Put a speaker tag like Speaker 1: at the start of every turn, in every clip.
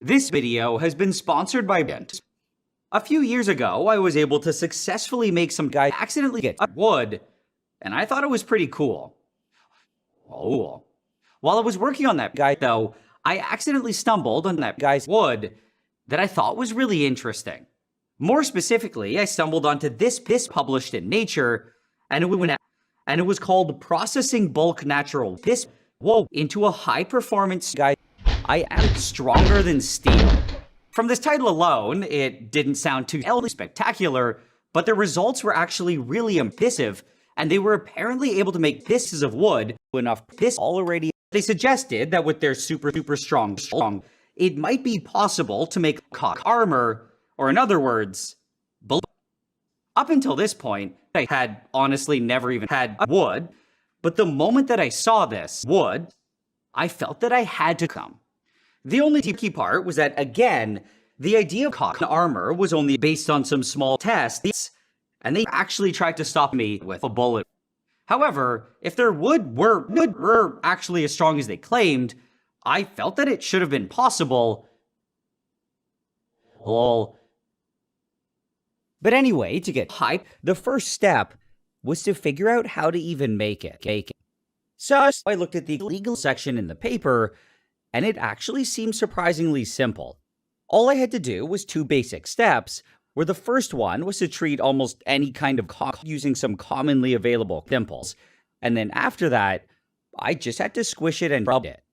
Speaker 1: This video has been sponsored by Bent. A few years ago, I was able to successfully make some guy accidentally get wood, and I thought it was pretty cool. Oh. While I was working on that guy, though, I accidentally stumbled on that guy's wood that I thought was really interesting. More specifically, I stumbled onto this published in Nature, and it was called Processing Bulk Natural This into a high-performance guy I added stronger than steel. From this title alone, it didn't sound too spectacular, but the results were actually really impressive, and they were apparently able to make pieces of wood enough piss already. They suggested that with their super strong, it might be possible to make armor, or in other words, up until this point, I had honestly never even had wood, but the moment that I saw this wood, I felt that I had to come. The only key part was that, again, the idea of armor was only based on some small tests, and they actually tried to stop me with a bullet. However, if their wood were actually as strong as they claimed, I felt that it should have been possible. Lol. But anyway, to get hype, the first step was to figure out how to even make it. So I looked at the legal section in the paper, and it actually seemed surprisingly simple. All I had to do was two basic steps, where the first one was to treat almost any kind of using some commonly available dimples, and then after that, I just had to squish it and rub it.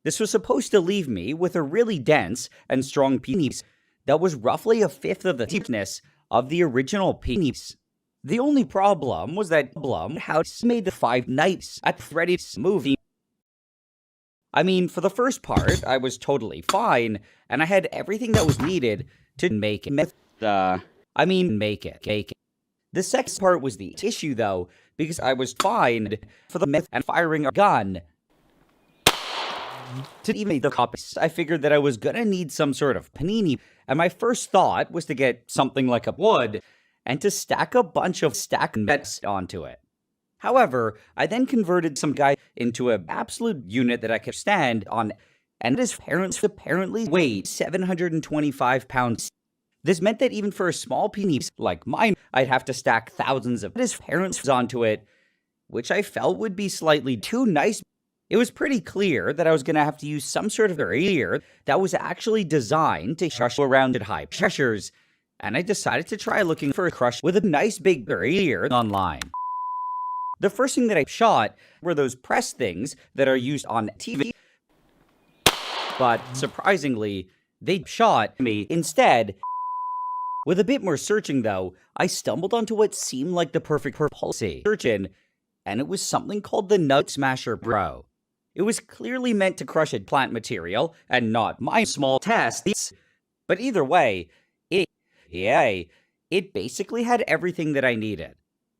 Speaker 1: This was supposed to leave me with a really dense and strong penis that was roughly a fifth of the thickness of the original penis. The only problem was that how it made the 5 nights at Threaded's movie. I mean, for the first part, I was totally fine, and I had everything that was needed to make it. Make it. The second part was the issue, though, because I was fine for the myth and firing a gun. To even make the copies, I figured that I was gonna need some sort of panini, and my first thought was to get something like a wood and to stack a bunch of bets onto it. However, I then converted some guy into an absolute unit that I could stand on, and his parents apparently weighed 725 pounds. This meant that even for a small penis like mine, I'd have to stack thousands of his parents onto it, which I felt would be slightly too nice. It was pretty clear that I was going to have to use some sort of barrier that was actually designed to crush around at high pressures, and I decided to try looking for a crush with a nice big barrier online. The first thing that I shot were those press things that are used on TV, but surprisingly, they shot me instead. With a bit more searching, though, I stumbled onto what seemed like the perfect propulsion search in, and it was something called the Nut Smasher Pro. It was clearly meant to crush a plant material, and not my small tests, but either way, it basically had everything that I needed.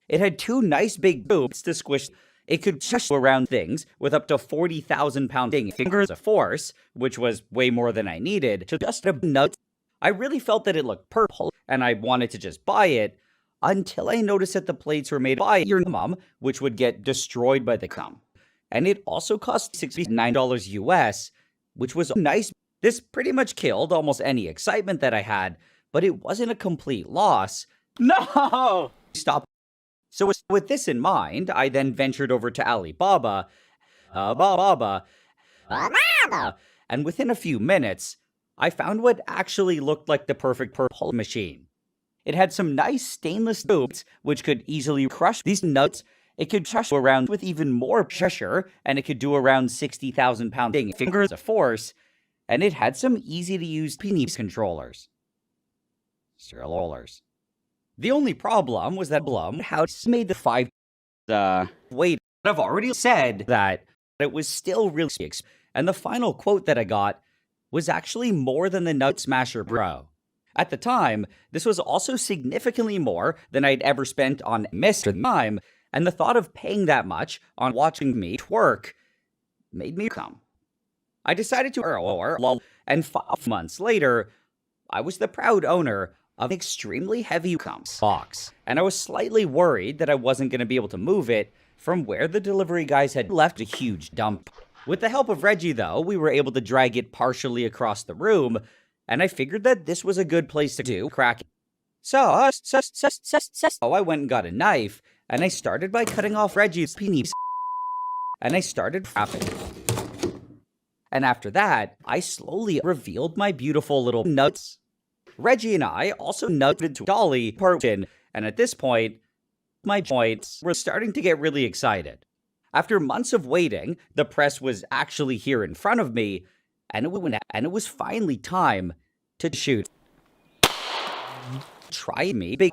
Speaker 1: It had 2 nice big boobs to squish. It could shush around things with up to 40,000 pound fingers of force, which was way more than I needed to just a nut. I really felt that it looked purple, and I wanted to just buy it, until I noticed that the plates were made by your mom, which would get destroyed by the cum. And it also cost $69 US, which was nice. This pretty much killed almost any excitement that I had, but it wasn't a complete loss. No! Stop. So with this in mind, I then ventured over to Alibaba, and within a few minutes, I found what actually looked like the perfect purple machine. It had some nice stainless tubes, which could easily crush these nuts. It could crush around with even more pressure, and it could do around 60,000 pound fingers of force, and it had some easy-to-use penis controllers. The only problem was that how it made the 5 wait, I've already said that it was still really expensive, and the final quote that I got was actually more than the Nut Smasher Pro. At the time, this was also significantly more than I'd ever spent on Mr. Mime, and the thought of paying that much on watching me twerk made me come. I decided to and 5 months later, I was the proud owner of an extremely heavy box, and I was slightly worried that I wasn't going to be able to move it from where the delivery guys had left a huge dump. With the help of Reggie, though, we were able to drag it partially across the room, and I figured that this was a good place to do crack. So I went and got a knife, and I started by cutting off Reggie's penis, and I started wrapping. And after that, I slowly revealed my beautiful little nuts. Reggie and I also nutted to Dolly Parton, and at this point, my joints were starting to get really excited. After months of waiting, the press was actually here in front of me, and it was finally time to shoot. Try me, big